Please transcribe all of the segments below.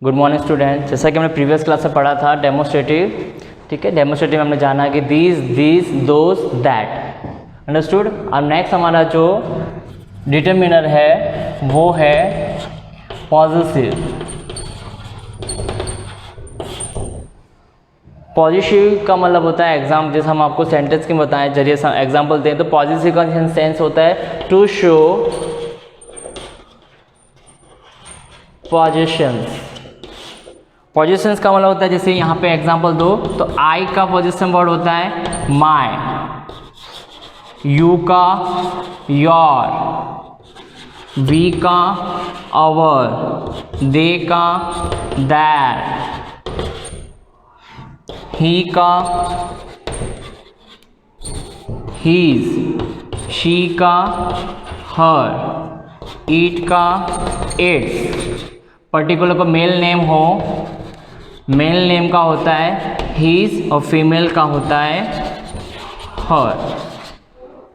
Good morning student. जैसा कि हमने प्रीवियस क्लास में पढ़ा था डेमोस्ट्रेटिव, ठीक है। डेमोस्ट्रेटिव में हमने जाना कि दिस दोस दैट, अंडरस्टूड। और नेक्स्ट हमारा जो डिटरमिनर है वो है पॉजिटिव। पॉजिटिव का मतलब होता है एग्जाम, जैसे हम आपको सेंटेंस के बताएं जरिए एग्जाम्पल दें तो पॉजिटिव का सेंस होता है टू शो पोजीशंस। पोजीशंस का मतलब होता है, जैसे यहाँ पे एग्जांपल दो तो आई का पोजीशन वर्ड होता है माय, यू का योर, वी का आवर, दे का दैर, ही का हीज, शी का हर, ईट का इट्स। पर्टिकुलर को मेल नेम हो, मेल नेम का होता है हीज और फीमेल का होता है हर,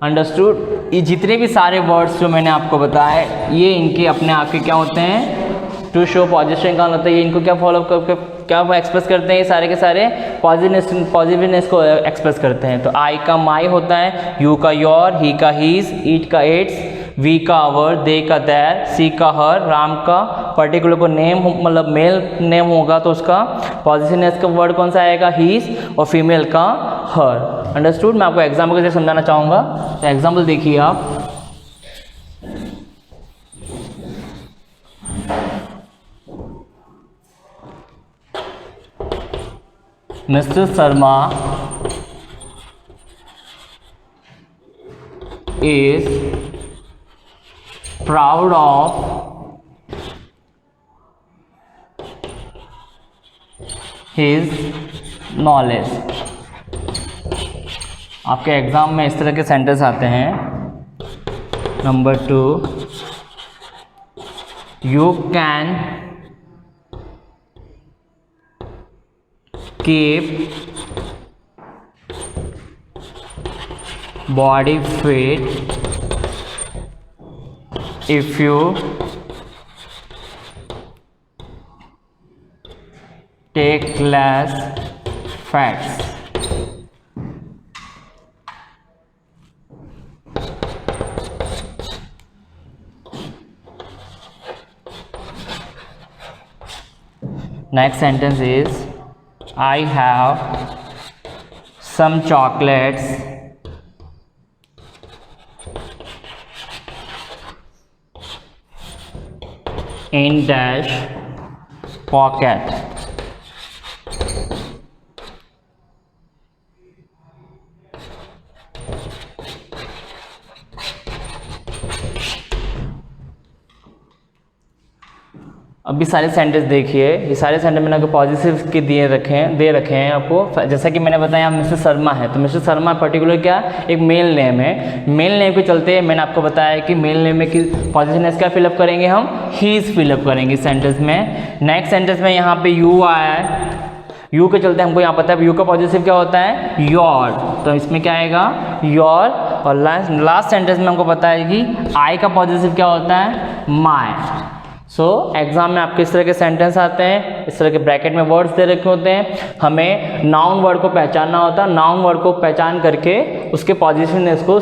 अंडरस्टूड। ये जितने भी सारे वर्ड्स जो मैंने आपको बताए ये इनके अपने आप के क्या होते हैं, टू शो पोजीशन का होता है। ये इनको क्या फॉलो करके क्या एक्सप्रेस करते हैं, ये सारे के सारे पॉजिटिवनेस को एक्सप्रेस करते हैं। तो आई का माई होता है, यू का योर, ही का हीज, ईट का इट्स, वी का आवर, दे का दैर, सी का हर, राम का पर्टिकुलर को नेम मतलब मेल नेम होगा तो उसका पॉजिटिवनेस का वर्ड कौन सा आएगा, हीज, और फीमेल का हर, अंडरस्टूड। मैं आपको एग्जाम्पल के जरिए समझाना चाहूँगा। तो एग्जाम्पल देखिए आप, mister Sharma is proud of his knowledge। आपके एग्जाम में इस तरह के सेंटेंस आते हैं। Number 2, you can keep body fit if you take less fats। Next sentence is I have some chocolates in dash pocket। अभी सारे सेंटेंस देखिए, ये सारे सेंटेंस मैंने आपको पॉजिटिव के दे रखे हैं आपको। जैसा कि मैंने बताया मिस्टर शर्मा है, तो मिस्टर शर्मा पर्टिकुलर क्या एक मेल नेम है। मेल नेम के चलते मैंने आपको बताया कि मेल नेम में कि पॉजिटिवनेस क्या फिलअप करेंगे हम, हीज फिलअप करेंगे सेंटेंस में। नेक्स्ट सेंटेंस में यहाँ पे यू आया है, यू के चलते हमको यहाँ पता है यू का पॉजिटिव क्या होता है योर, तो इसमें क्या आएगा योर। और लास्ट सेंटेंस में हमको पता है कि आई का पॉजिटिव क्या होता है माय। सो एग्जाम में आपके इस तरह के सेंटेंस आते हैं, इस तरह के ब्रैकेट में वर्ड्स दे रखे होते हैं। हमें नाउन वर्ड को पहचानना होता है, नाउन वर्ड को पहचान करके उसके पॉजिटिवनेस को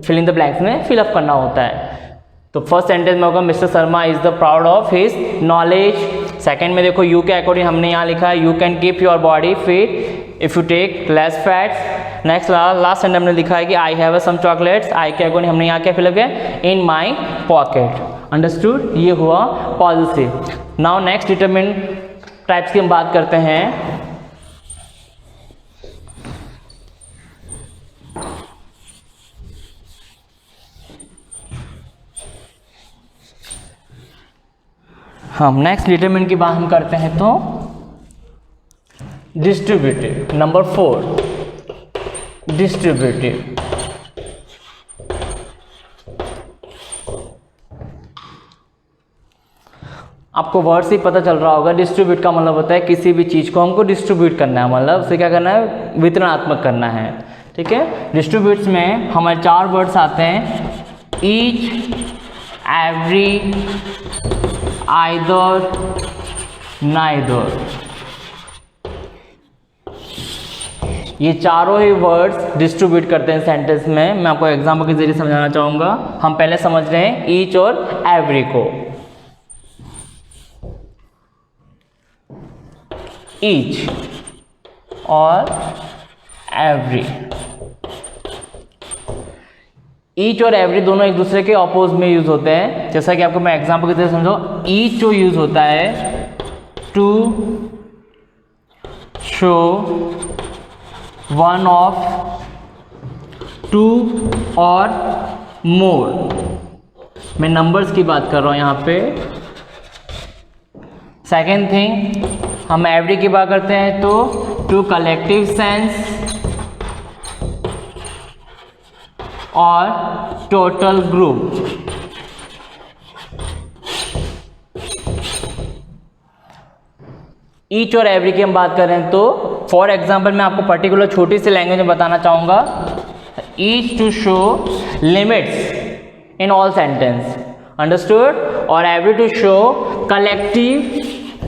फिल इन द ब्लैंक्स में फिलअप करना होता है। तो फर्स्ट सेंटेंस में होगा mister Sharma is the proud of his knowledge. Second में देखो यू के अकॉर्डिंग हमने यहाँ लिखा है you can keep your body fit if you take less fats. Next last sentence में लिखा है कि आई हैव सम चॉकलेट्स, आई के अकॉर्डिंग हमने यहाँ क्या फिलअप किया इन माई पॉकेट, अंडरस्टूड। ये हुआ positive. Now next determine types की हम बात करते हैं। हम नेक्स्ट डिटरमिन की बात हम करते हैं तो डिस्ट्रीब्यूटिव। Number 4 distributive. आपको वर्ड से ही पता चल रहा होगा, डिस्ट्रीब्यूट का मतलब होता है किसी भी चीज़ को हमको डिस्ट्रीब्यूट करना है, मतलब उसे क्या करना है वितरणात्मक करना है, ठीक है। डिस्ट्रीब्यूट्स में हमारे 4 वर्ड्स आते हैं, ईच, एवरी, आइदर, नाइदर। ये चारों ही वर्ड्स डिस्ट्रीब्यूट करते हैं सेंटेंस में। मैं आपको एग्जांपल के जरिए समझाना चाहूंगा। हम पहले समझ रहे हैं ईच और एवरी को। ईच और एवरी, ईच और एवरी दोनों एक दूसरे के ऑपोज में यूज होते हैं। जैसा कि आपको मैं एग्जांपल की तरह समझो, ईच जो यूज होता है to show one of, two और मोर। मैं नंबर्स की बात कर रहा हूं यहां पे। सेकेंड थिंग, हम एवरी की बात करते हैं तो टू कलेक्टिव सेंस और टोटल ग्रुप। ईच और एवरी की हम बात करें तो फॉर एग्जाम्पल मैं आपको पर्टिकुलर छोटी सी लैंग्वेज में बताना चाहूंगा। Each to show limits in all sentence, understood, और every to show collective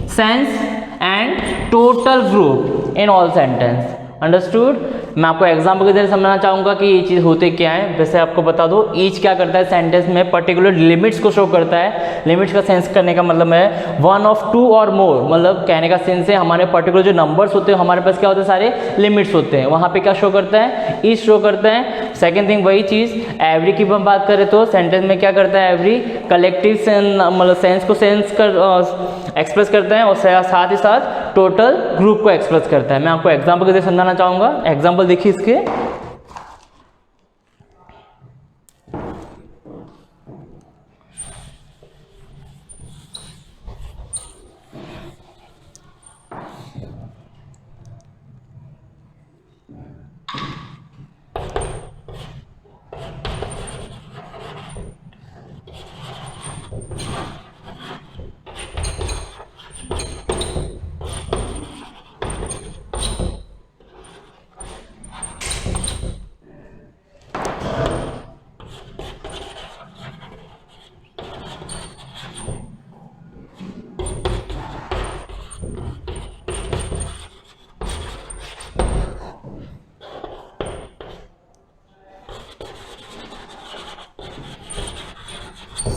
sense and total group in all sentence, understood. मैं आपको एग्जाम्पल के जरिए समझाना चाहूंगा कि ये चीज़ होते क्या है। वैसे आपको बता दो, ईच क्या करता है सेंटेंस में पर्टिकुलर लिमिट्स को शो करता है। लिमिट्स का सेंस करने का मतलब है वन ऑफ, टू और मोर, मतलब कहने का सेंस है हमारे पर्टिकुलर जो नंबर्स होते हैं हमारे पास क्या होते हैं, सारे लिमिट्स होते हैं। वहाँ पे क्या शो करता है, ईच शो करता है। सेकेंड थिंग वही चीज़ एवरी की हम बात करें तो सेंटेंस में क्या करता है, एवरी कलेक्टिव सेंस, मतलब सेंस को सेंस कर एक्सप्रेस करता है और साथ ही साथ टोटल ग्रुप को एक्सप्रेस करता है। मैं आपको एग्जाम्पल के जरिए समझाना चाहूँगा। एग्जाम्पल देखिए इसके,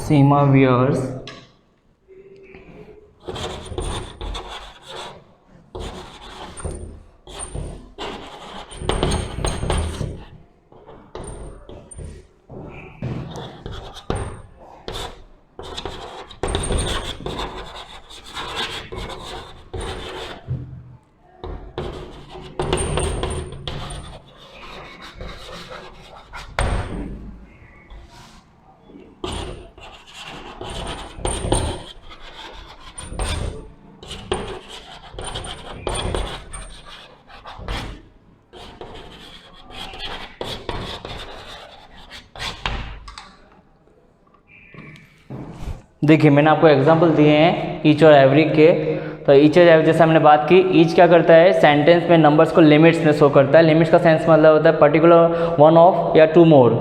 Seema wears देखिए मैंने आपको एग्जांपल दिए हैं ईच और एवरी के। तो ईच और एवरी जैसे हमने बात की, ईच क्या करता है सेंटेंस में नंबर्स को लिमिट्स में शो करता है। लिमिट्स का सेंस मतलब होता है पर्टिकुलर वन ऑफ या टू मोर,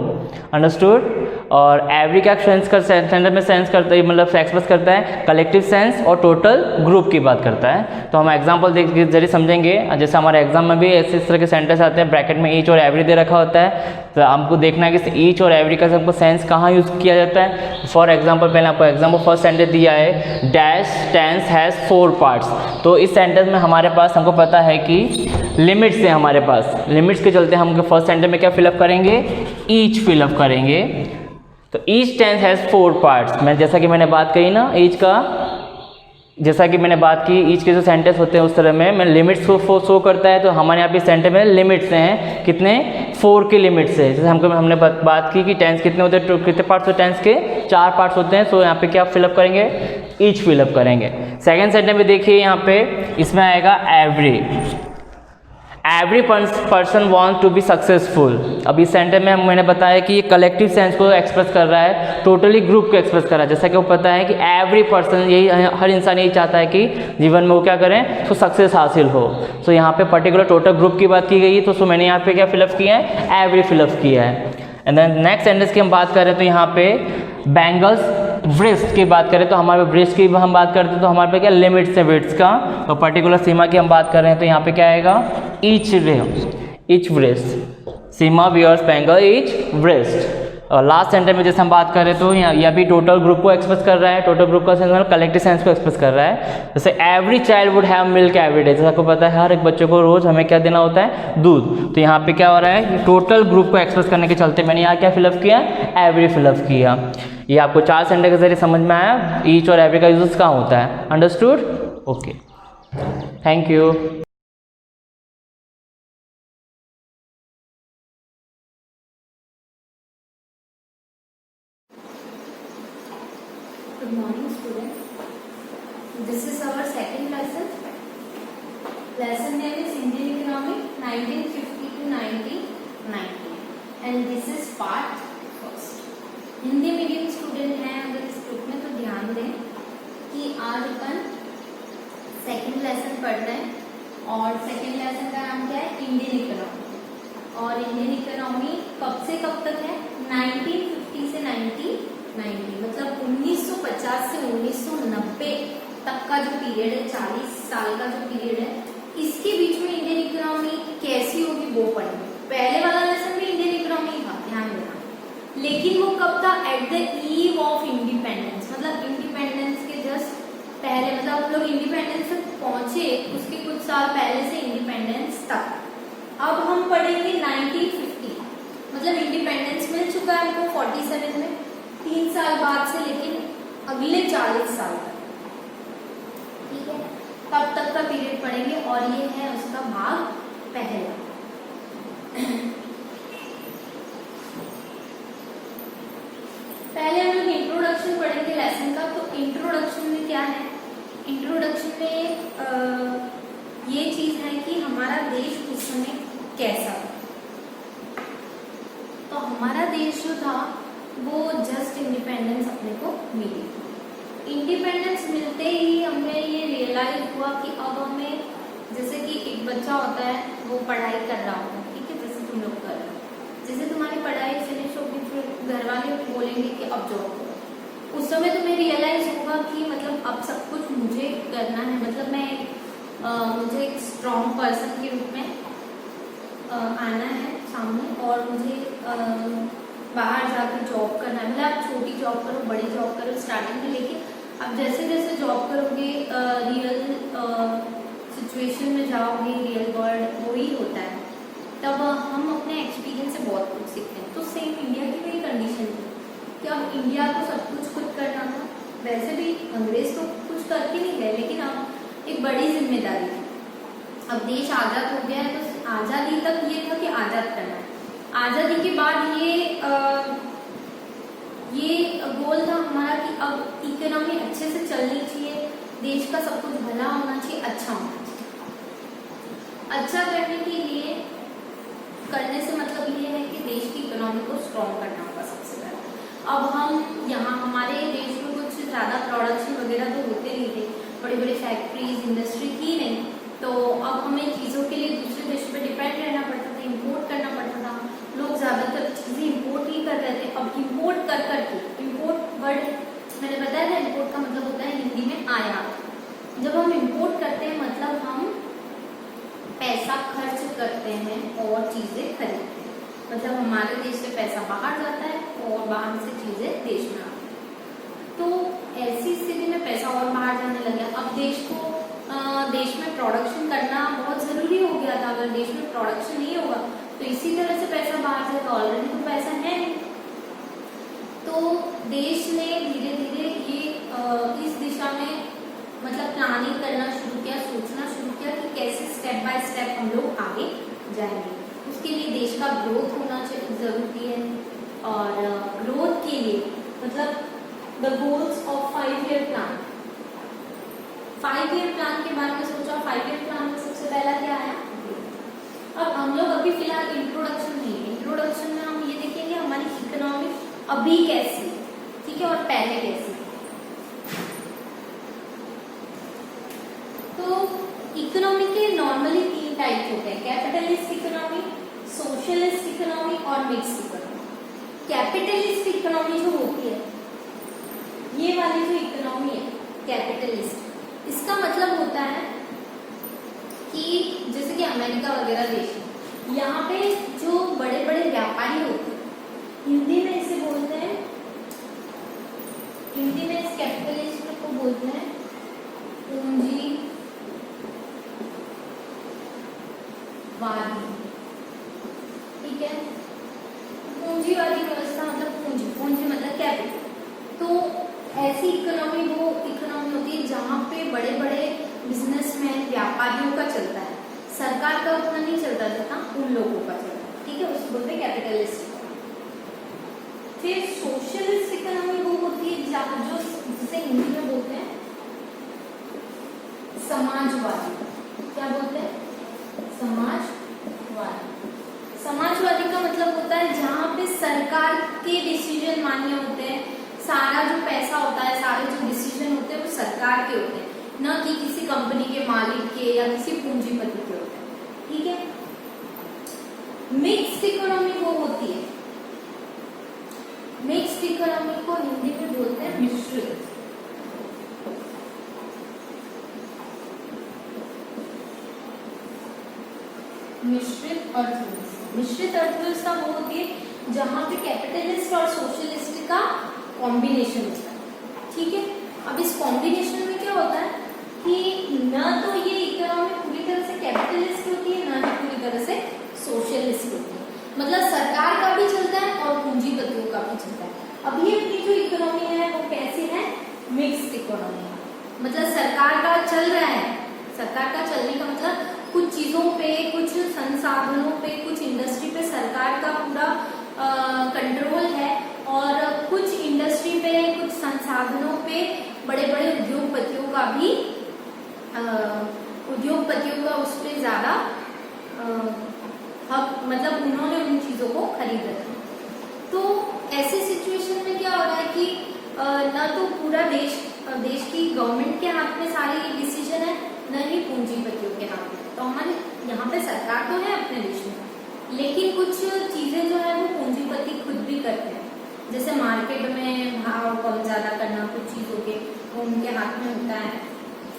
अंडरस्टूड। और एवरी क्या सेंस कर सेंटेंस में सेंस करता है, मतलब एक्सप्रेस करता है कलेक्टिव सेंस और टोटल ग्रुप की बात करता है। तो हम एग्जांपल देख के जरिए समझेंगे। जैसे हमारे एग्जाम में भी ऐसे इस तरह के सेंटेंस आते हैं, ब्रैकेट में ईच और एवरी दे रखा होता है। तो हमको देखना है कि ईच और एवरी का हमको सेंस कहाँ यूज़ किया जाता है। फॉर एग्जाम्पल पहले आपको एग्जाम्पल फर्स्ट सेंटेंस दिया है, डैश टेंस हैज़ 4 पार्ट्स। तो इस सेंटेंस में हमारे पास हमको पता है कि लिमिट्स है हमारे पास। लिमिट्स के चलते हम फर्स्ट सेंटेंस में क्या फिलअप करेंगे, ईच फिलअप करेंगे। तो ईच टेंस हैज़ 4 पार्ट्स। मैं जैसा कि मैंने बात कही ना ईच का, जैसा कि मैंने बात की ईच के जो सेंटेंस होते हैं उस तरह में मैं लिमिट्स को शो करता है। तो हमारे यहाँ पे सेंटेंस में लिमिट्स हैं, कितने 4 के लिमिट्स है। जैसे हमने बात की कि टेंस कितने होते हैं, कितने पार्ट्स होते हैं टेंस के, 4 पार्ट्स होते हैं। सो यहाँ पे क्या फिलअप करेंगे, ईच फिलअप करेंगे। सेकेंड सेंटेंस में देखिए यहाँ पे इसमें आएगा every. Every person wants to be successful. अब इस सेंटेंस में मैंने बताया कि ये कलेक्टिव सेंस को एक्सप्रेस कर रहा है, टोटली ग्रुप को एक्सप्रेस कर रहा है। जैसा कि वो पता है कि एवरी पर्सन, यही हर इंसान यही चाहता है कि जीवन में वो क्या करें, तो सक्सेस हासिल हो। तो यहाँ पे पर्टिकुलर टोटल ग्रुप की बात की गई है। तो मैंने यहाँ पे क्या फिलअप किया है, एवरी फिलअप किया है। एंड देन नेक्स्ट सेंटेंस की हम बात करें तो यहाँ पे बैंगल्स ब्रेस्ट की बात करें तो हमारे ब्रेस्ट की हम बात करते हैं तो हमारे पे क्या लिमिट्स है वेट्स का, तो पर्टिकुलर सीमा की हम बात कर रहे हैं तो यहाँ पे क्या आएगा ईच ब्रेस्ट, सीमा वियर्स बैंगल ईच ब्रेस्ट। और लास्ट सेंटेंस में जैसे हम बात करें तो यह भी टोटल ग्रुप को एक्सप्रेस कर रहा है, टोटल ग्रुप का सेंस मतलब कलेक्टिव सेंस को एक्सप्रेस कर रहा है। जैसे every child would have milk every day, जैसे आपको पता है हर एक बच्चे को रोज हमें क्या देना होता है, दूध। तो यहाँ पे क्या हो रहा है, टोटल ग्रुप को एक्सप्रेस करने के चलते मैंने यहाँ क्या फिलअप किया, एवरी फिलअप किया। ये आपको 4 सेंटेंस के जरिए समझ में आया ईच और एवरी का यूज कहाँ होता है, understood? Okay, thank you. Good morning, students. This is our second lesson. Lesson name is Indian Economy 1950 to 1990, and this is part first. Hindi medium student हैं अगर इस ग्रुप में तो ध्यान दें कि आज अपन सेकंड लेसन पढ़ रहे हैं और सेकंड लेसन का नाम क्या है, इंडियन इकोनॉमी। और इंडियन इकोनॉमी कब से कब तक है, 1950 से 1990, मतलब 1950 से 1990 तक का जो पीरियड है, 40 साल का जो पीरियड है, इसके बीच में इंडियन इकोनॉमी कैसी होगी वो पढ़ेंगे। पहले वाला लेसन भी इंडियन इकोनॉमी था, ध्यान देना, लेकिन वो कब था, at the eve of independence, मतलब इंडिपेंडेंस के जस्ट पहले, मतलब हम लोग इंडिपेंडेंस तक पहुंचे उसके कुछ साल पहले से इंडिपेंडेंस तक। अब हम पढ़ेंगे 1950, मतलब इंडिपेंडेंस मिल चुका है हमको 47 में, 3 साल बाद से लेकिन अगले 40 साल तक, ठीक है, तब तक का पीरियड पढ़ेंगे और ये है उसका भाग पहला। पहले हम लोग इंट्रोडक्शन पढ़ेंगे लेसन का। तो इंट्रोडक्शन में क्या है, इंट्रोडक्शन में ये चीज है कि हमारा देश उस समय कैसा था। तो हमारा देश जो था वो जस्ट इंडिपेंडेंस अपने को मिली। इंडिपेंडेंस मिलते ही हमें ये रियलाइज हुआ कि अब हमें, जैसे कि एक बच्चा होता है वो पढ़ाई कर रहा होता है, ठीक है, जैसे तुम लोग कर रहे हो, जैसे तुम्हारी पढ़ाई फिनिश होगी फिर घर वाले बोलेंगे कि अब जॉब करो, उस समय तुम्हें रियलाइज होगा कि मतलब अब सब कुछ मुझे करना है, मतलब मैं मुझे एक स्ट्रॉन्ग पर्सन के रूप में आना है सामने और मुझे बाहर जाकर जॉब करना है। मतलब आप छोटी जॉब करो, बड़ी जॉब करो स्टार्टिंग में, लेकिन अब जैसे जैसे जॉब करोगे रियल सिचुएशन में जाओगे, रियल वर्ल्ड वही होता है, तब हम अपने एक्सपीरियंस से बहुत कुछ सीखते हैं। तो सेम इंडिया की वही कंडीशन थी कि अब इंडिया को सब कुछ खुद करना था। वैसे भी अंग्रेज तो कुछ करके नहीं गए, लेकिन अब एक बड़ी जिम्मेदारी थी। अब देश आज़ाद हो गया है तो आज़ादी तक ये था कि आज़ाद करना है, आज़ादी के बाद ये गोल था हमारा कि अब इकोनॉमी अच्छे से चलनी चाहिए, देश का सब कुछ भला होना चाहिए, अच्छा होना चाहिए। अच्छा करने के लिए, करने से मतलब ये है कि देश की इकोनॉमी को स्ट्रॉन्ग करना होगा सबसे पहले। अब हम यहाँ हमारे देश में कुछ ज़्यादा प्रोडक्शन वगैरह तो होते नहीं थे, बड़ी बड़ी फैक्ट्रीज इंडस्ट्री थी नहीं, तो अब हमें चीज़ों के लिए दूसरे देश पे डिपेंड रहना पड़ता था, इम्पोर्ट करना पड़ता था। लोग ज़्यादातर चीज़ें इम्पोर्ट ही कर रहे थे। अब इम्पोर्ट कर करके, इम्पोर्ट वर्ड मैंने बताया था, इम्पोर्ट का मतलब होता है हिंदी में आयात। जब हम इम्पोर्ट करते हैं मतलब हम पैसा खर्च करते हैं और चीज़ें खरीदते हैं, मतलब हमारे देश से पैसा बाहर जाता है और बाहर से चीज़ें देश में आती हैं। तो ऐसी स्थिति में पैसा और बाहर जाने लगा। अब देश में प्रोडक्शन करना बहुत ज़रूरी हो गया था। अगर देश में प्रोडक्शन नहीं होगा तो इसी तरह से पैसा बाहर जाएगा, ऑलरेडी तो पैसा है नहीं। तो देश ने धीरे धीरे ये इस दिशा में मतलब प्लानिंग करना शुरू किया, सोचना शुरू किया कि कैसे स्टेप बाय स्टेप हम लोग आगे जाएंगे। उसके लिए देश का ग्रोथ होना जरूरी है, और ग्रोथ के लिए मतलब the goals of 5-year plan. 5-year plan के बारे में सोचा। 5-year प्लान में सबसे पहला क्या है, अब हम लोग अभी फिलहाल इंट्रोडक्शन में, इंट्रोडक्शन में हम ये देखेंगे हमारी इकोनॉमी अभी कैसी, ठीक है, और पहले कैसी। तो इकोनॉमी के नॉर्मली 3 टाइप होते हैं, कैपिटलिस्ट इकोनॉमी, सोशलिस्ट इकोनॉमी और मिक्स्ड इकोनॉमी। कैपिटलिस्ट इकोनॉमी जो होती है ये वाली जो इकोनॉमी है कैपिटलिस्ट, इसका मतलब होता है कि जैसे कि अमेरिका वगैरह देश है, यहाँ पे जो बड़े बड़े व्यापारी होते हैं, हिंदी में इसे बोलते हैं, हिंदी में इस कैपिटलिस्ट को बोलते हैं पूंजीवादी। ठीक है, पूंजीवादी व्यवस्था मतलब पूंजी, पूंजी मतलब कैपिटल। तो ऐसी इकोनॉमी वो इकोनॉमी होती है जहाँ पे बड़े बड़े बिजनेसमैन व्यापारियों का चलता है, सरकार का उतना नहीं चलता जितना उन लोगों का चलता है। ठीक है, उसको बोलते हैं कैपिटलिस्ट। फिर सोशलिस्ट इकोनॉमी वो होती है जो जिसे हिंदी में बोलते हैं समाजवादी। क्या बोलते हैं? समाजवादी। समाजवादी का मतलब होता है जहाँ पे सरकार के डिसीजन मान्य होते हैं, सारा जो पैसा होता है, सारे जो डिसीजन होते हैं वो सरकार के होते हैं, न कि किसी कंपनी के मालिक के या किसी पूंजीपति के होते हैं। ठीक है, मिक्स्ड इकोनॉमी वो होती है, मिक्स्ड इकोनॉमी को हिंदी में बोलते हैं मिश्रित। मिश्रित अर्थव्यवस्था, मिश्रित अर्थव्यवस्था वो होती है जहां पे कैपिटलिस्ट और सोशलिस्ट का कॉम्बिनेशन होता है। ठीक है, अब इस कॉम्बिनेशन में क्या होता है कि न तो ये इकोनॉमी पूरी तरह से कैपिटलिस्ट होती है, न ही पूरी तरह से सोशलिस्ट होती है, मतलब सरकार का भी चलता है और पूंजीपतियों का भी चलता है। अभी अपनी जो इकोनॉमी है वो कैसी है? मिक्स्ड इकोनॉमी है, मतलब सरकार का चल रहा है, सरकार का चलने का मतलब कुछ चीजों पे, कुछ संसाधनों पे, कुछ इंडस्ट्री पे सरकार का पूरा कंट्रोल है, और कुछ इंडस्ट्री पे, कुछ संसाधनों पे बड़े बड़े उद्योगपतियों का भी उद्योगपतियों का उस पर ज्यादा हक, मतलब उन्होंने उन चीजों को खरीद रखा। तो ऐसी सिचुएशन में क्या हो रहा है कि न तो पूरा देश की गवर्नमेंट के हाथ में सारी डिसीजन है, न ही पूंजीपतियों के हाथ में। तो हमारे यहाँ पे सरकार तो है अपने देश में, लेकिन कुछ चीजें जो है वो पूंजीपति खुद भी करते हैं, जैसे मार्केट में भाव कम ज्यादा करना कुछ चीजों के, वो उनके हाथ में होता है।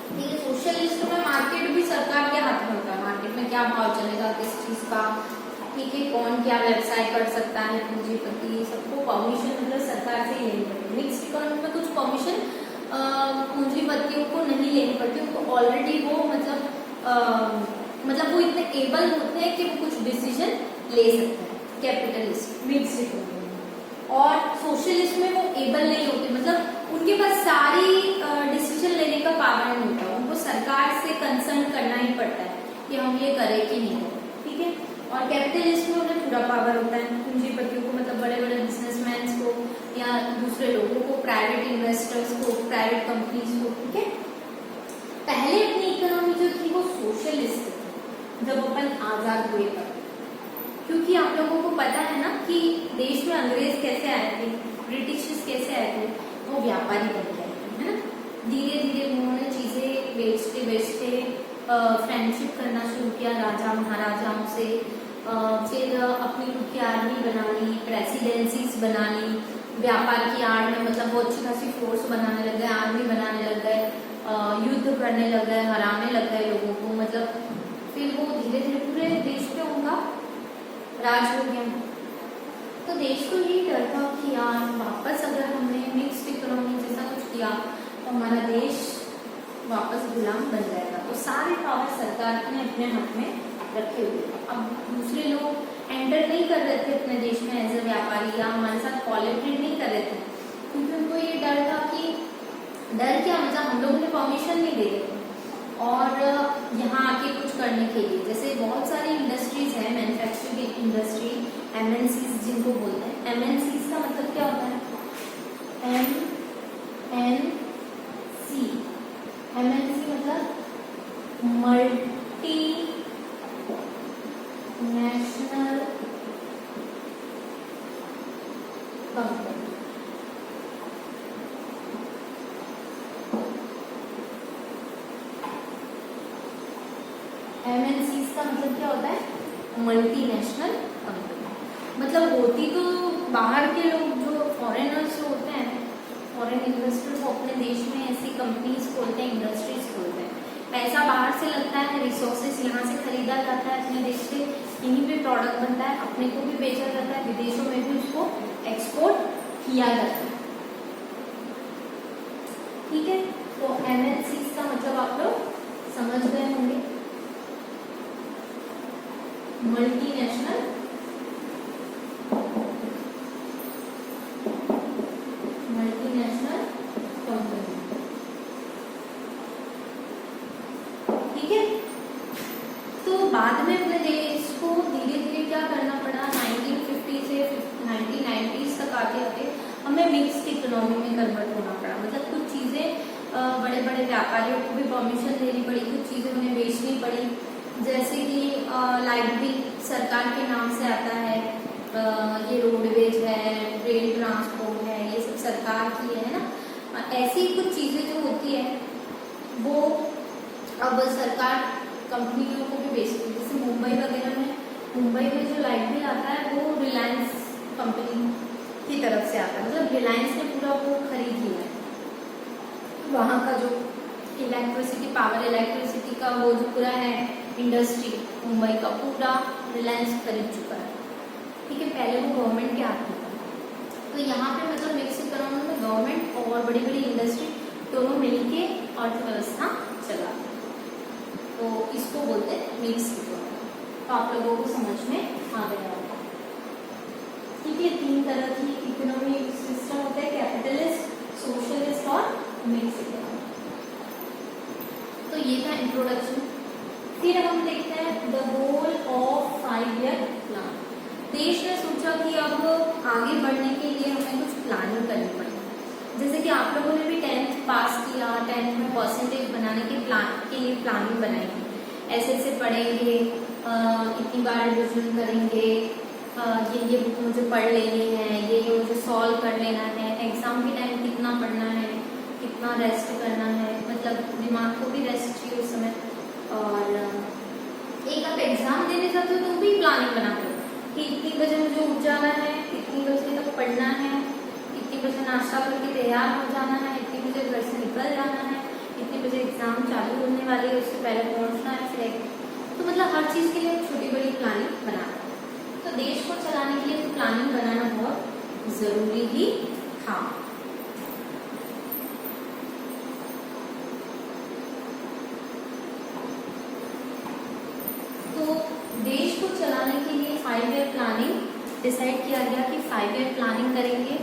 ठीक है, सोशलिस्ट में मार्केट भी सरकार के हाथ में होता है, मार्केट में क्या भाव चलेगा किस चीज का, ठीक है, कौन क्या व्यवसाय कर सकता है, पूंजीपति, सबको परमिशन मतलब सरकार से ही लेनी पड़ती है। मिक्स्ड इकोनॉमी में कुछ परमिशन पूंजीपतियों को नहीं लेनी पड़ती, उनको ऑलरेडी वो मतलब वो इतने एबल होते हैं कि वो कुछ डिसीजन ले सकते हैं, कैपिटलिस्ट मिक्स्ड इकोनॉमी। और सोशलिस्ट में वो एबल नहीं होते, मतलब उनके पास सारी डिसीजन लेने का पावर नहीं होता, उनको सरकार से कंसर्न करना ही पड़ता है कि हम ये करें कि नहीं करें। ठीक है, और कैपिटलिस्ट में उन्हें पूरा पावर होता है, पूंजीपतियों को मतलब बड़े बड़े बिजनेसमैन को या दूसरे लोगों को, प्राइवेट इन्वेस्टर्स को, प्राइवेट कंपनीज को। ठीक है, पहले अपनी इकोनॉमी जो थी वो सोशलिस्ट थी जब अपन आजाद हुए तब, क्योंकि आप लोगों को पता है ना कि देश में अंग्रेज कैसे आए थे, ब्रिटिशर्स कैसे आए थे, वो व्यापारी बन गए थे, है ना। धीरे धीरे उन्होंने चीजें बेचते बेचते फ्रेंडशिप करना शुरू किया राजा महाराजाओं से, फिर अपनी खुद की आर्मी बना ली, प्रेसिडेंसीज बना ली, व्यापार की आड़ में मतलब वो अच्छी खासी फोर्स बनाने लग गए, आर्मी बनाने लग गए, युद्ध करने लग गए, हराने लग गए लोगों को, मतलब फिर वो धीरे धीरे पूरे देश पे उनका राज हो गया। तो देश को यही डर था कि यार वापस अगर हमने मिक्स्ड इकोनॉमी जैसा कुछ किया तो हमारा देश वापस गुलाम बन जाएगा। तो सारे पावर सरकार ने अपने हाथ में रखे हुए, अब दूसरे लोग एंटर नहीं कर रहे थे अपने देश में एज ए व्यापारी, या हमारे साथ कोलैबोरेट नहीं कर रहे थे, क्योंकि उनको ये डर था कि, डर क्या मतलब हम लोगों ने परमिशन नहीं दे रहे थे और यहाँ आके कुछ करने के लिए, जैसे बहुत सारी इंडस्ट्रीज है, मैन्युफैक्चरिंग इंडस्ट्री, एमएनसीज जिनको बोलते हैं। एमएनसीज का मतलब क्या होता है? एमएनसी मतलब मल्टी नेशनल कंपनी। एमएनसीज का मतलब क्या होता है? Multinational company. मतलब होती तो बाहर के लोग जो फॉरेनर्स होते हैं फॉरेन इन्वेस्टर्स अपने देश में ऐसी कंपनीज खोलते हैं, इंडस्ट्रीज खोलते हैं। पैसा बाहर से लगता है, रिसोर्सेस यहाँ से खरीदा जाता है अपने देश से, यहीं पे प्रोडक्ट बनता है, अपने को भी बेचा जाता है, विदेशों में भी उसको एक्सपोर्ट किया जाता है। ठीक है, तो MNCs का मतलब आप लोग समझ गए होंगे, मल्टीनेशनल कंपनी। ठीक है, तो बाद में अपने देश को धीरे धीरे क्या करना पड़ा, 1950 से 1990s तक आते आते हमें मिक्स्ड इकोनॉमी में कन्वर्ट होना पड़ा। मतलब कुछ चीज़ें बड़े बड़े व्यापारियों को भी परमिशन लेनी पड़ी, कुछ चीज़ें उन्हें बेचनी पड़ी, जैसे कि लाइट बिल सरकार के नाम से आता है, ये रोडवेज है, रेल ट्रांसपोर्ट है, ये सब सरकार की है ना। ऐसी कुछ चीज़ें जो होती है वो अब सरकार कंपनियों को भी बेचती है। जैसे मुंबई वगैरह में, मुंबई में जो लाइट बिल आता है वो रिलायंस कंपनी की तरफ से आता है, मतलब रिलायंस ने पूरा वो खरीद लिया है। वहाँ का जो इलेक्ट्रिसिटी, पावर इलेक्ट्रिसिटी का वो जो पूरा है इंडस्ट्री मुंबई का, पूरा रिलायंस खरीद चुका है। ठीक है, पहले वो गवर्नमेंट के हाथ में था। तो यहाँ पे मतलब मिक्स इकोनॉमी में गवर्नमेंट और बड़ी बड़ी इंडस्ट्री दोनों मिलके अर्थव्यवस्था चला, तो इसको बोलते हैं मिक्स इकोनॉमी। तो आप लोगों को समझ में आ गया होगा। ठीक है, 3 तरह की इकोनॉमिक सिस्टम होता है, कैपिटलिस्ट, सोशलिस्ट और मिक्स इकोनॉमी। तो ये था इंट्रोडक्शन। फिर हम देखते हैं the goal of 5 year plan. देश ने सोचा कि अब आगे बढ़ने के लिए हमें कुछ प्लानिंग करनी पड़ेगी। जैसे कि आप लोगों ने भी 10th पास किया, 10th में परसेंटेज बनाने के लिए प्लानिंग बनाई, ऐसे पढ़ेंगे, इतनी बार रिविजन करेंगे, ये बुक मुझे पढ़ लेनी है, ये मुझे सॉल्व कर लेना है, एग्जाम के टाइम कितना पढ़ना है, कितना रेस्ट करना है, मतलब दिमाग को भी रेस्ट चाहिए उस समय। और एक आप एग्जाम देने जाते हो तो भी प्लानिंग बनाते हो कि इतनी बजे मुझे उठ जाना है, इतनी बजे तक पढ़ना है, इतनी बजे नाश्ता करके तैयार हो जाना है, इतनी बजे घर से निकल जाना है, इतनी बजे एग्जाम चालू होने वाली है, उससे पहले पहुंचना है। फिर तो मतलब हर चीज़ के लिए छोटी बड़ी प्लानिंग बनाना। तो देश को चलाने के लिए तो प्लानिंग बनाना बहुत ज़रूरी ही था। तो देश को चलाने के लिए 5 ईयर प्लानिंग डिसाइड किया गया कि 5 ईयर प्लानिंग करेंगे।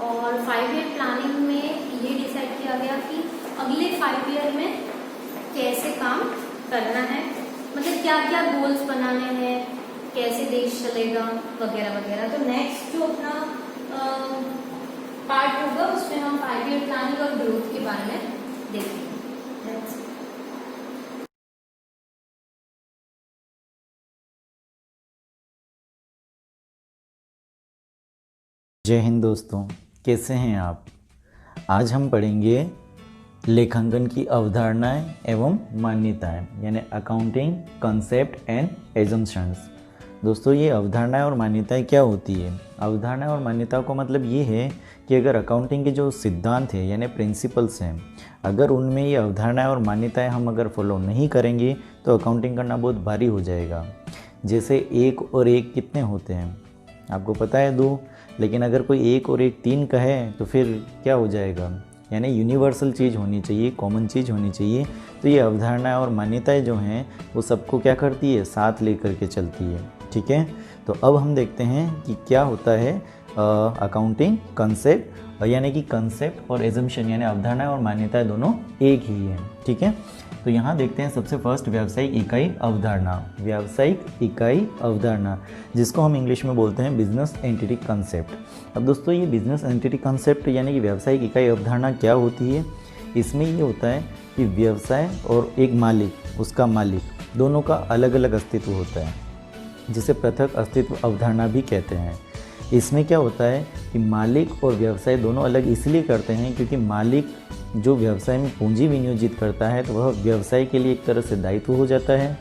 और 5 ईयर प्लानिंग में ये डिसाइड किया गया कि अगले 5 ईयर में कैसे काम करना है, मतलब क्या क्या गोल्स बनाने हैं, कैसे देश चलेगा वगैरह वगैरह। तो नेक्स्ट जो अपना पार्ट होगा उसमें हम 5 ईयर प्लानिंग और ग्रोथ के बारे में देखेंगे। जय हिंद दोस्तों, कैसे हैं आप। आज हम पढ़ेंगे लेखांकन की अवधारणाएं एवं मान्यताएं, यानी अकाउंटिंग कंसेप्ट एंड एजम्पशंस। दोस्तों, ये अवधारणाएं और मान्यताएं क्या होती है। अवधारणाएं और मान्यताओं का मतलब ये है कि अगर अकाउंटिंग के जो सिद्धांत हैं यानी प्रिंसिपल्स हैं, अगर उनमें ये अवधारणाएं और मान्यताएं हम अगर फॉलो नहीं करेंगे तो अकाउंटिंग करना बहुत भारी हो जाएगा। जैसे 1 और 1 कितने होते हैं, आपको पता है 2, लेकिन अगर कोई 1 और 1 3 कहे तो फिर क्या हो जाएगा। यानी यूनिवर्सल चीज़ होनी चाहिए, कॉमन चीज़ होनी चाहिए। तो ये अवधारणाएं और मान्यताएं जो हैं वो सबको क्या करती है, साथ लेकर के चलती है। ठीक है, तो अब हम देखते हैं कि क्या होता है अकाउंटिंग कंसेप्ट, यानी कि कंसेप्ट और एजम्पशन यानी अवधारणाएं और मान्यताएं दोनों एक ही है। ठीक है, तो यहाँ देखते हैं सबसे फर्स्ट व्यावसायिक इकाई अवधारणा। व्यावसायिक इकाई अवधारणा जिसको हम इंग्लिश में बोलते हैं बिजनेस एंटिटी कंसेप्ट। अब दोस्तों, ये बिजनेस एंटिटी कंसेप्ट यानी कि व्यावसायिक इकाई अवधारणा क्या होती है। इसमें ये होता है कि व्यवसाय और एक मालिक, उसका मालिक दोनों का अलग अलग अस्तित्व होता है, जिसे पृथक अस्तित्व अवधारणा भी कहते हैं। इसमें क्या होता है कि मालिक और व्यवसाय दोनों अलग इसलिए करते हैं क्योंकि मालिक जो व्यवसाय में पूंजी विनियोजित करता है तो वह व्यवसाय के लिए एक तरह से दायित्व हो जाता है।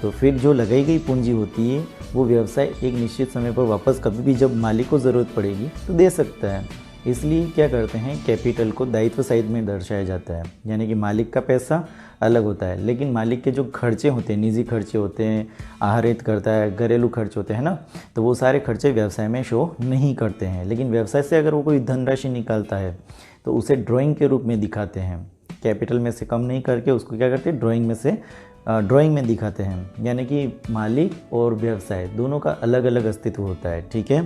तो फिर जो लगाई गई पूंजी होती है वो व्यवसाय एक निश्चित समय पर वापस कभी भी जब मालिक को ज़रूरत पड़ेगी तो दे सकता है। इसलिए क्या करते हैं, कैपिटल को दायित्व साइड में दर्शाया जाता है, यानी कि मालिक का पैसा अलग होता है, लेकिन मालिक के जो खर्चे होते हैं, निजी खर्चे होते हैं, आहरित करता है, घरेलू खर्च होते हैं ना, तो वो सारे खर्चे व्यवसाय में शो नहीं करते हैं। लेकिन व्यवसाय से अगर वो कोई धनराशि निकालता है तो उसे ड्राइंग के रूप में दिखाते हैं, कैपिटल में से कम नहीं करके उसको क्या करते हैं, ड्राइंग में दिखाते हैं, यानी कि मालिक और व्यवसाय दोनों का अलग अलग अस्तित्व होता है। ठीक है,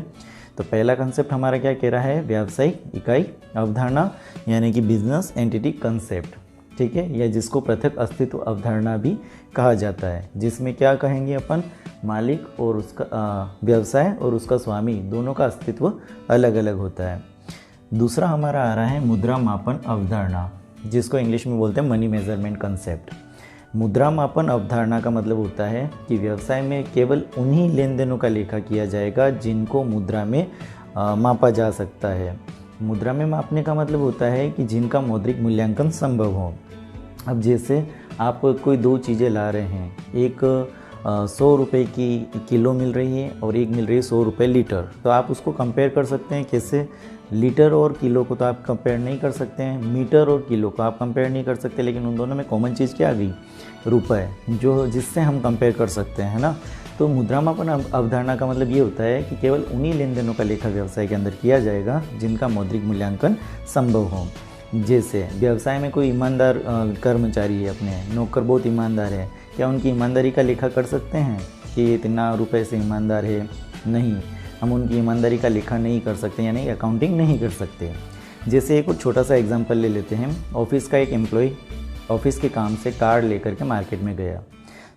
तो पहला कंसेप्ट हमारा क्या कह रहा है, व्यावसायिक इकाई अवधारणा, यानी कि बिजनेस एंटिटी कंसेप्ट। ठीक है, या जिसको पृथक अस्तित्व अवधारणा भी कहा जाता है, जिसमें क्या कहेंगे अपन, मालिक और उसका व्यवसाय और उसका स्वामी दोनों का अस्तित्व अलग अलग होता है। दूसरा हमारा आ रहा है मुद्रा मापन अवधारणा, जिसको इंग्लिश में बोलते हैं मनी मेजरमेंट कंसेप्ट। मुद्रा मापन अवधारणा का मतलब होता है कि व्यवसाय में केवल उन्हीं लेन देनों का लेखा किया जाएगा जिनको मुद्रा में मापा जा सकता है। मुद्रा में मापने का मतलब होता है कि जिनका मौद्रिक मूल्यांकन संभव हो। अब जैसे आप कोई दो चीज़ें ला रहे हैं, एक 100 रुपये की किलो मिल रही है और एक मिल रही है 100 रुपये लीटर, तो आप उसको कंपेयर कर सकते हैं कैसे, लीटर और किलो को तो आप कंपेयर नहीं कर सकते हैं, मीटर और किलो को आप कंपेयर नहीं कर सकते, लेकिन उन दोनों में कॉमन चीज़ क्या आ गई, रुपए, जो जिससे हम कंपेयर कर सकते हैं ना। तो मुद्रा मापन अवधारणा का मतलब ये होता है कि केवल उन्हीं लेन देनों का लेखा व्यवसाय के अंदर किया जाएगा जिनका मौद्रिक मूल्यांकन संभव हो। जैसे व्यवसाय में कोई ईमानदार कर्मचारी है, अपने नौकर बहुत ईमानदार है, क्या उनकी ईमानदारी का लेखा कर सकते हैं कि ये इतना रुपए से ईमानदार है? नहीं, हम उनकी ईमानदारी का लेखा नहीं कर सकते, यानी अकाउंटिंग नहीं कर सकते। जैसे एक छोटा सा एग्जांपल ले लेते हैं, ऑफिस का एक एम्प्लॉय ऑफिस के काम से कार लेकर के मार्केट में गया।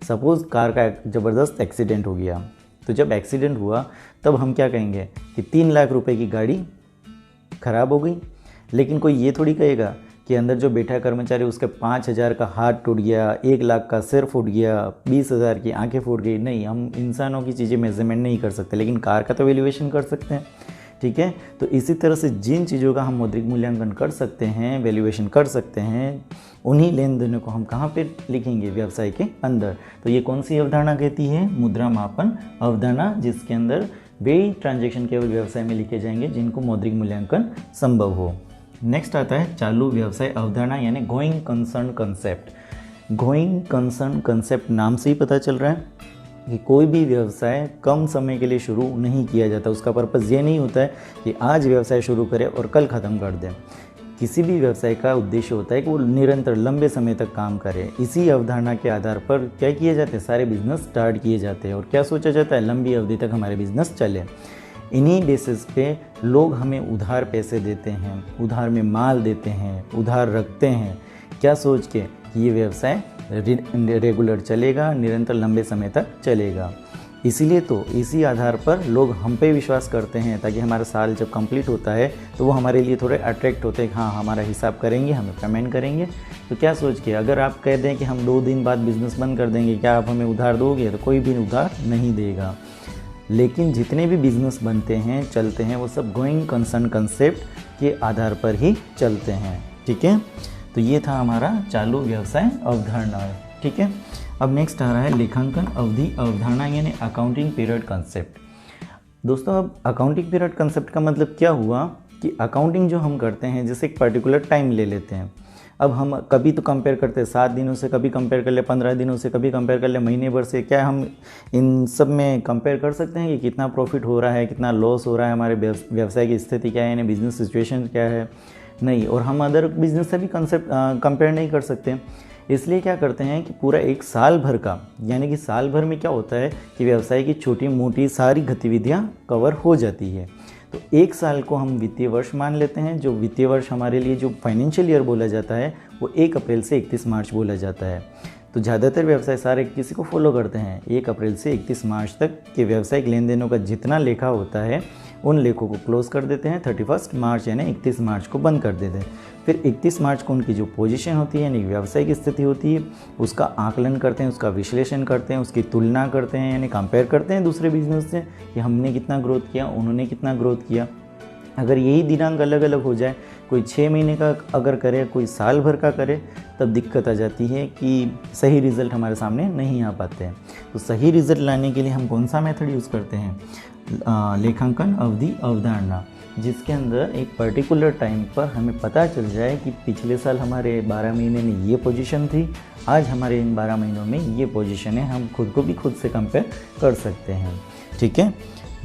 सपोज़ कार का ज़बरदस्त एक्सीडेंट हो गया, तो जब एक्सीडेंट हुआ तब हम क्या कहेंगे कि 3 लाख रुपए की गाड़ी ख़राब हो गई। लेकिन कोई ये थोड़ी कहेगा कि अंदर जो बैठा कर्मचारी उसके 5,000 का हाथ टूट गया, 1 लाख का सिर फूट गया, 20,000 की आंखें फूट गई। नहीं, हम इंसानों की चीज़ें मेजरमेंट नहीं कर सकते, लेकिन कार का तो वैल्यूएशन कर सकते हैं। ठीक है, तो इसी तरह से जिन चीज़ों का हम मौद्रिक मूल्यांकन कर सकते हैं, वैल्यूएशन कर सकते हैं, उन्हीं लेन देनों को हम कहाँ पे लिखेंगे, व्यवसाय के अंदर। तो ये कौन सी अवधारणा कहती है, मुद्रा मापन अवधारणा, जिसके अंदर वे ट्रांजैक्शन केवल व्यवसाय में लिखे जाएंगे जिनको मौद्रिक मूल्यांकन संभव हो। नेक्स्ट आता है चालू व्यवसाय अवधारणा, यानी going concern concept. Going concern concept नाम से ही पता चल रहा है कि कोई भी व्यवसाय कम समय के लिए शुरू नहीं किया जाता। उसका पर्पज़ ये नहीं होता है कि आज व्यवसाय शुरू करें और कल ख़त्म कर दें। किसी भी व्यवसाय का उद्देश्य होता है कि वो निरंतर लंबे समय तक काम करे। इसी अवधारणा के आधार पर क्या किए जाते हैं, सारे बिजनेस स्टार्ट किए जाते हैं। और क्या सोचा जाता है, लंबी अवधि तक हमारे बिजनेस चले। इन्हीं बेसिस पे लोग हमें उधार पैसे देते हैं, उधार में माल देते हैं, उधार रखते हैं, क्या सोच के कि ये व्यवसाय रेगुलर चलेगा, निरंतर लंबे समय तक चलेगा। इसीलिए तो इसी आधार पर लोग हम पे विश्वास करते हैं, ताकि हमारा साल जब कंप्लीट होता है तो वो हमारे लिए थोड़े अट्रैक्ट होते हैं कि हाँ, हमारा हिसाब करेंगे, हमें पेमेंट करेंगे। तो क्या सोच के अगर आप कह दें कि हम 2 दिन बाद बिजनेस बंद कर देंगे, क्या आप हमें उधार दोगे, तो कोई भी उधार नहीं देगा। लेकिन जितने भी बिजनेस बनते हैं, चलते हैं, वो सब गोइंग कंसर्न कंसेप्ट के आधार पर ही चलते हैं। ठीक है, तो ये था हमारा चालू व्यवसाय अवधारणा। ठीक है, अब नेक्स्ट आ रहा है लेखांकन अवधि अवधारणा, यानी अकाउंटिंग पीरियड कंसेप्ट। दोस्तों, अब अकाउंटिंग पीरियड कंसेप्ट का मतलब क्या हुआ कि अकाउंटिंग जो हम करते हैं, जैसे एक पर्टिकुलर टाइम ले लेते हैं। अब हम कभी तो कंपेयर करते हैं 7 दिनों से, कभी कंपेयर कर ले 15 दिनों से, कभी कंपेयर कर ले महीने भर से। क्या हम इन सब में कंपेयर कर सकते हैं कि कितना प्रॉफिट हो रहा है, कितना लॉस हो रहा है, हमारे व्यवसाय की स्थिति क्या है, यानी बिजनेस सिचुएशन क्या है? नहीं। और हम अदर बिजनेस से भी कंपेयर नहीं कर सकते। इसलिए क्या करते हैं कि पूरा एक साल भर का, यानी कि साल भर में क्या होता है कि व्यवसाय की छोटी मोटी सारी गतिविधियाँ कवर हो जाती है। तो एक साल को हम वित्तीय वर्ष मान लेते हैं। जो वित्तीय वर्ष हमारे लिए जो फाइनेंशियल ईयर बोला जाता है वो 1 अप्रैल से 31 मार्च बोला जाता है। तो ज़्यादातर व्यवसाय सारे किसी को फॉलो करते हैं। 1 अप्रैल से 31 मार्च तक के व्यावसायिक लेन देनों का जितना लेखा होता है उन लेखों को क्लोज कर देते हैं। 31 मार्च यानी 31 मार्च को बंद कर देते हैं। फिर 31 मार्च को उनकी जो पोजीशन होती है, यानी व्यावसायिक स्थिति होती है, उसका आकलन करते हैं, उसका विश्लेषण करते हैं, उसकी तुलना करते हैं, यानी कंपेयर करते हैं दूसरे बिजनेस से कि हमने कितना ग्रोथ किया, उन्होंने कितना ग्रोथ किया। अगर यही दिनांक अलग अलग हो जाए, कोई 6 महीने का अगर करे, कोई साल भर का करे, तब दिक्कत आ जाती है कि सही रिज़ल्ट हमारे सामने नहीं आ पाते हैं। तो सही रिज़ल्ट लाने के लिए हम कौन सा मेथड यूज़ करते हैं? लेखांकन अवधि अवधारणा। जिसके अंदर एक पर्टिकुलर टाइम पर हमें पता चल जाए कि पिछले साल हमारे 12 महीने में ये पोजीशन थी, आज हमारे इन 12 महीनों में ये पोजीशन है, हम खुद को भी खुद से कंपेयर कर सकते हैं। ठीक है,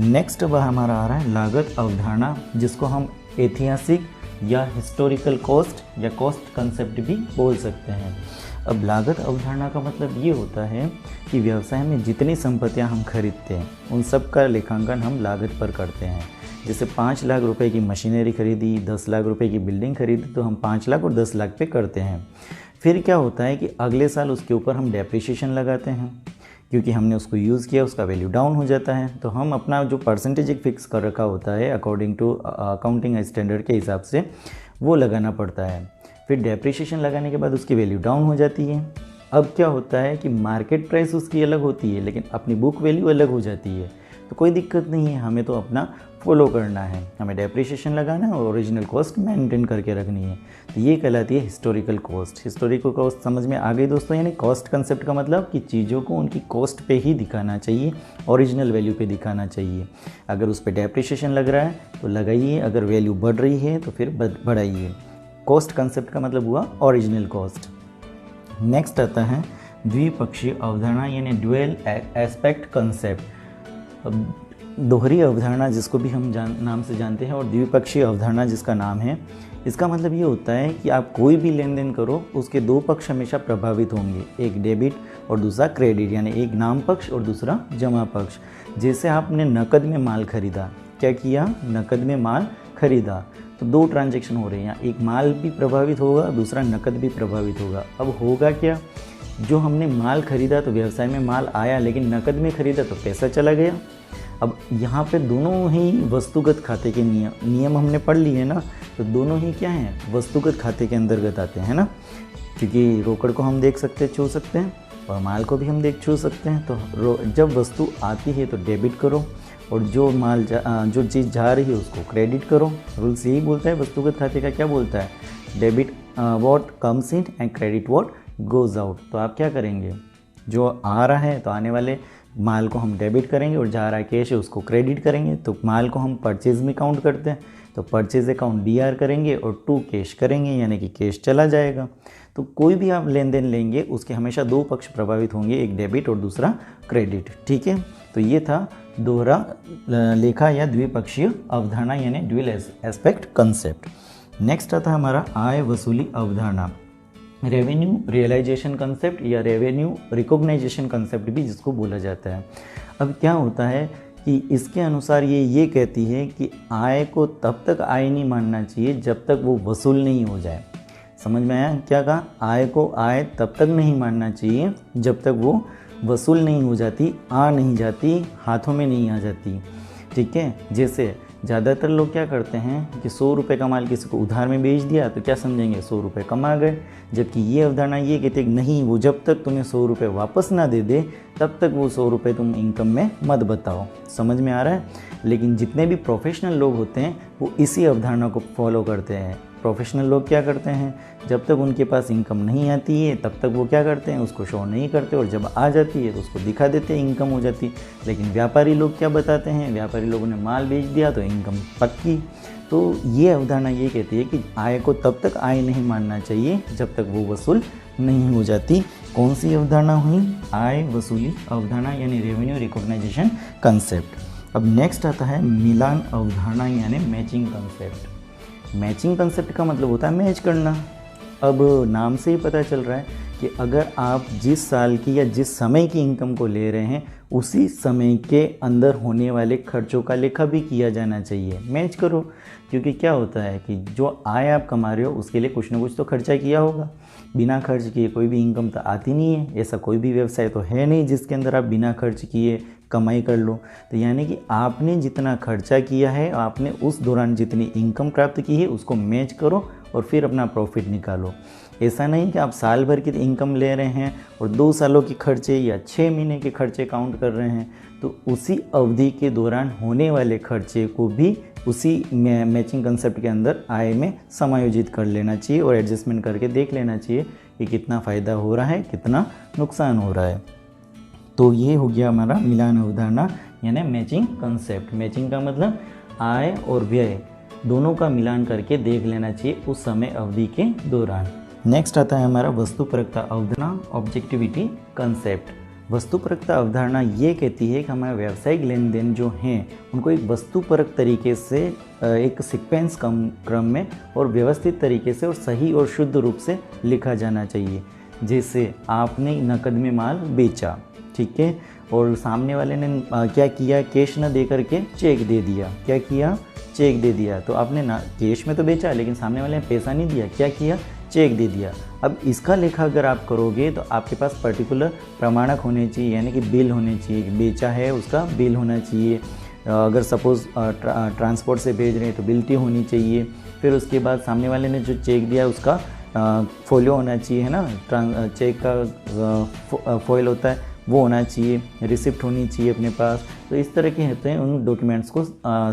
नेक्स्ट अब हमारा आ रहा है लागत अवधारणा, जिसको हम ऐतिहासिक या हिस्टोरिकल कॉस्ट या कॉस्ट कंसेप्ट भी बोल सकते हैं। अब लागत अवधारणा का मतलब ये होता है कि व्यवसाय में जितनी संपत्तियां हम खरीदते हैं उन सब का लेखांकन हम लागत पर करते हैं। जैसे 5 लाख रुपए की मशीनरी खरीदी, 10 लाख रुपए की बिल्डिंग खरीदी, तो हम 5 लाख और 10 लाख पे करते हैं। फिर क्या होता है कि अगले साल उसके ऊपर हम डेप्रिसिएशन लगाते हैं, क्योंकि हमने उसको यूज़ किया, उसका वैल्यू डाउन हो जाता है। तो हम अपना जो परसेंटेज एक फिक्स कर रखा होता है अकॉर्डिंग टू अकाउंटिंग स्टैंडर्ड के हिसाब से, वो लगाना पड़ता है। फिर डेप्रिसिएशन लगाने के बाद उसकी वैल्यू डाउन हो जाती है। अब क्या होता है कि मार्केट प्राइस उसकी अलग होती है, लेकिन अपनी बुक वैल्यू अलग हो जाती है। तो कोई दिक्कत नहीं है, हमें तो अपना फॉलो करना है, हमें डेप्रिसिएशन लगाना है और ओरिजिनल कॉस्ट मेंटेन करके रखनी है। तो ये कहलाती है हिस्टोरिकल कॉस्ट। हिस्टोरिकल कॉस्ट समझ में आ गई दोस्तों? यानी कॉस्ट कंसेप्ट का मतलब कि चीज़ों को उनकी कॉस्ट पे ही दिखाना चाहिए, ओरिजिनल वैल्यू पे दिखाना चाहिए। अगर उस पर डेप्रिसिएशन लग रहा है तो लगाइए, अगर वैल्यू बढ़ रही है तो फिर बढ़ाइए। कॉस्ट कंसेप्ट का मतलब हुआ ओरिजिनल कॉस्ट। नेक्स्ट आता है द्विपक्षीय अवधारणा यानी ड्यूअल एस्पेक्ट कंसेप्ट। दोहरी अवधारणा जिसको भी हम नाम से जानते हैं, और द्विपक्षीय अवधारणा जिसका नाम है, इसका मतलब ये होता है कि आप कोई भी लेन देन करो उसके 2 पक्ष हमेशा प्रभावित होंगे, एक डेबिट और दूसरा क्रेडिट, यानी एक नाम पक्ष और दूसरा जमा पक्ष। जैसे आपने नकद में माल खरीदा, क्या किया? नकद में माल खरीदा, तो 2 ट्रांजैक्शन हो रहे हैं, एक माल भी प्रभावित होगा, दूसरा नकद भी प्रभावित होगा। अब होगा क्या? जो हमने माल खरीदा तो व्यवसाय में माल आया, लेकिन नकद में खरीदा तो पैसा चला गया। अब यहाँ पे दोनों ही वस्तुगत खाते के नियम हमने पढ़ लिए ना, तो दोनों ही क्या हैं? वस्तुगत खाते के अंतर्गत आते हैं ना, क्योंकि रोकड़ को हम देख सकते हैं, छू सकते हैं, और माल को भी हम छू सकते हैं। तो जब वस्तु आती है तो डेबिट करो, और जो माल जो चीज़ जा रही है उसको क्रेडिट करो। रूल्स यही बोलता है, वस्तुगत खाते का क्या बोलता है? Debit what comes in and credit what goes out. तो आप क्या करेंगे? जो आ रहा है तो आने वाले माल को हम डेबिट करेंगे, और जा रहा है कैश है उसको क्रेडिट करेंगे। तो माल को हम परचेज में काउंट करते हैं, तो परचेज अकाउंट DR करेंगे और टू कैश करेंगे, यानी कि कैश चला जाएगा। तो कोई भी आप लेन देन लेंगे उसके हमेशा 2 पक्ष प्रभावित होंगे, एक डेबिट और दूसरा क्रेडिट। ठीक है, तो ये था दोहरा लेखा या द्विपक्षीय अवधारणा यानी ड्यूअल एस्पेक्ट कंसेप्ट। नेक्स्ट आता है हमारा आय वसूली अवधारणा, रेवेन्यू रियलाइजेशन कंसेप्ट या रेवेन्यू रिकॉग्नाइजेशन कंसेप्ट भी जिसको बोला जाता है। अब क्या होता है कि इसके अनुसार ये कहती है कि आय को तब तक आय नहीं मानना चाहिए जब तक वो वसूल नहीं हो जाए। समझ में आया? क्या कहा? आय को आय तब तक नहीं मानना चाहिए जब तक वो वसूल नहीं हो जाती, आ नहीं जाती, हाथों में नहीं आ जाती। ठीक है, जैसे ज़्यादातर लोग क्या करते हैं कि 100 रुपये का माल किसी को उधार में बेच दिया तो क्या समझेंगे? 100 रुपये कमा गए। जबकि ये अवधारणा ये कहती है कि नहीं, वो जब तक तुम्हें 100 रुपये वापस ना दे दे तब तक वो 100 रुपये तुम इनकम में मत बताओ। समझ में आ रहा है? लेकिन जितने भी प्रोफेशनल लोग होते हैं वो इसी अवधारणा को फॉलो करते हैं। प्रोफेशनल लोग क्या करते हैं? जब तक उनके पास इनकम नहीं आती है तब तक वो क्या करते हैं? उसको शो नहीं करते, और जब आ जाती है तो उसको दिखा देते हैं, इनकम हो जाती। लेकिन व्यापारी लोग क्या बताते हैं? व्यापारी लोगों ने माल बेच दिया तो इनकम पक्की। तो ये अवधारणा ये कहती है कि आय को तब तक आय नहीं मानना चाहिए जब तक वो वसूल नहीं हो जाती। कौन सी अवधारणा हुई? आय वसूली अवधारणा यानी रेवेन्यू रिकॉग्नाइजेशन कंसेप्ट। अब नेक्स्ट आता है मिलान अवधारणा यानी मैचिंग कंसेप्ट। मैचिंग कंसेप्ट का मतलब होता है मैच करना। अब नाम से ही पता चल रहा है कि अगर आप जिस साल की या जिस समय की इनकम को ले रहे हैं उसी समय के अंदर होने वाले खर्चों का लेखा भी किया जाना चाहिए। मैच करो, क्योंकि क्या होता है कि जो आय आप कमा रहे हो उसके लिए कुछ ना कुछ तो खर्चा किया होगा। बिना खर्च किए कोई भी इनकम तो आती नहीं है। ऐसा कोई भी व्यवसाय तो है नहीं जिसके अंदर आप बिना खर्च किए कमाई कर लो। तो यानी कि आपने जितना खर्चा किया है, आपने उस दौरान जितनी इनकम प्राप्त की है उसको मैच करो और फिर अपना प्रॉफिट निकालो। ऐसा नहीं कि आप साल भर की इनकम ले रहे हैं और 2 सालों के खर्चे या 6 महीने के खर्चे काउंट कर रहे हैं, तो उसी अवधि के दौरान होने वाले खर्चे को भी उसी मैचिंग कंसेप्ट के अंदर आय में समायोजित कर लेना चाहिए और एडजस्टमेंट करके देख लेना चाहिए कि कितना फ़ायदा हो रहा है, कितना नुकसान हो रहा है। तो ये हो गया हमारा मिलान अवधारणा यानी मैचिंग कंसेप्ट। मैचिंग का मतलब आय और व्यय दोनों का मिलान करके देख लेना चाहिए उस समय अवधि के दौरान। नेक्स्ट आता है हमारा वस्तुपरकता अवधारणा, ऑब्जेक्टिविटी कंसेप्ट। वस्तुपरकता अवधारणा ये कहती है कि हमारे व्यावसायिक लेन देन जो हैं उनको एक वस्तुपरक तरीके से एक सीक्वेंस क्रम में और व्यवस्थित तरीके से और सही और शुद्ध रूप से लिखा जाना चाहिए। जैसे आपने नकद में माल बेचा, ठीक है, और सामने वाले ने क्या किया, कैश न दे करके चेक दे दिया। क्या किया, चेक दे दिया। तो आपने ना कैश में तो बेचा लेकिन सामने वाले ने पैसा नहीं दिया, क्या किया, चेक दे दिया। अब इसका लेखा अगर आप करोगे तो आपके पास पर्टिकुलर प्रमाणक होने चाहिए, यानी कि बिल होने चाहिए, बेचा है उसका बिल होना चाहिए। अगर सपोज़ ट्रांसपोर्ट से भेज रहे हैं तो बिल्टी होनी चाहिए। फिर उसके बाद सामने वाले ने जो चेक दिया उसका फोलियो होना चाहिए, है ना, चेक का फॉइल होता है वो होना चाहिए, रिसिप्ट होनी चाहिए अपने पास। तो इस तरह के होते हैं, उन डॉक्यूमेंट्स को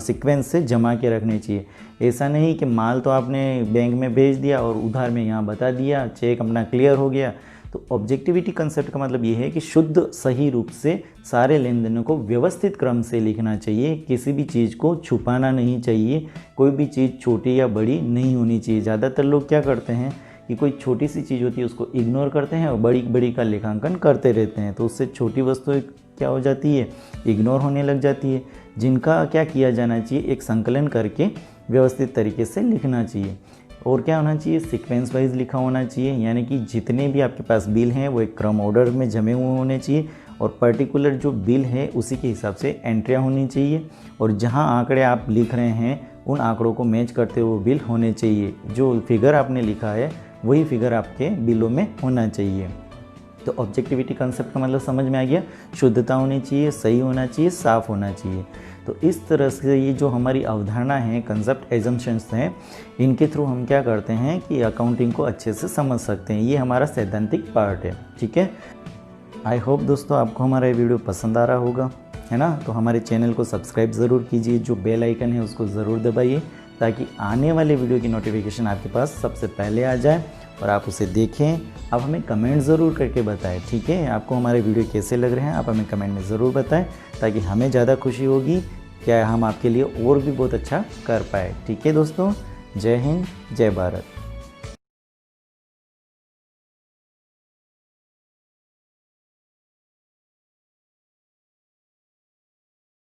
सीक्वेंस से जमा के रखने चाहिए। ऐसा नहीं कि माल तो आपने बैंक में भेज दिया और उधार में यहाँ बता दिया, चेक अपना क्लियर हो गया। तो ऑब्जेक्टिविटी कंसेप्ट का मतलब ये है कि शुद्ध सही रूप से सारे लेन देनों को व्यवस्थित क्रम से लिखना चाहिए। किसी भी चीज़ को छुपाना नहीं चाहिए, कोई भी चीज़ छोटी या बड़ी नहीं होनी चाहिए। ज़्यादातर लोग क्या करते हैं कि कोई छोटी सी चीज़ होती है उसको इग्नोर करते हैं और बड़ी बड़ी का लेखांकन करते रहते हैं, तो उससे छोटी वस्तु क्या हो जाती है, इग्नोर होने लग जाती है। जिनका क्या किया जाना चाहिए, एक संकलन करके व्यवस्थित तरीके से लिखना चाहिए। और क्या होना चाहिए, सीक्वेंस वाइज लिखा होना चाहिए, यानी कि जितने भी आपके पास बिल हैं वो एक क्रम ऑर्डर में जमे हुए होने चाहिए और पर्टिकुलर जो बिल है उसी के हिसाब से एंट्रियाँ होनी चाहिए। और जहाँ आंकड़े आप लिख रहे हैं उन आंकड़ों को मैच करते हुए बिल होने चाहिए। जो फिगर आपने लिखा है वही फिगर आपके बिलों में होना चाहिए। तो ऑब्जेक्टिविटी कंसेप्ट का मतलब समझ में आ गया, शुद्धता होनी चाहिए, सही होना चाहिए, साफ होना चाहिए। तो इस तरह से ये जो हमारी अवधारणा है, कंसेप्ट, एजम्पशंस हैं, इनके थ्रू हम क्या करते हैं कि अकाउंटिंग को अच्छे से समझ सकते हैं। ये हमारा सैद्धांतिक पार्ट है, ठीक है। आई होप दोस्तों आपको हमारा ये वीडियो पसंद आ रहा होगा, है ना। तो हमारे चैनल को सब्सक्राइब ज़रूर कीजिए, जो बेल आइकन है उसको ज़रूर दबाइए ताकि आने वाले वीडियो की नोटिफिकेशन आपके पास सबसे पहले आ जाए और आप उसे देखें। आप हमें कमेंट ज़रूर करके बताएं, ठीक है। आपको हमारे वीडियो कैसे लग रहे हैं आप हमें कमेंट में ज़रूर बताएं ताकि हमें ज़्यादा खुशी होगी, क्या हम आपके लिए और भी बहुत अच्छा कर पाए। ठीक है दोस्तों, जय हिंद, जय भारत।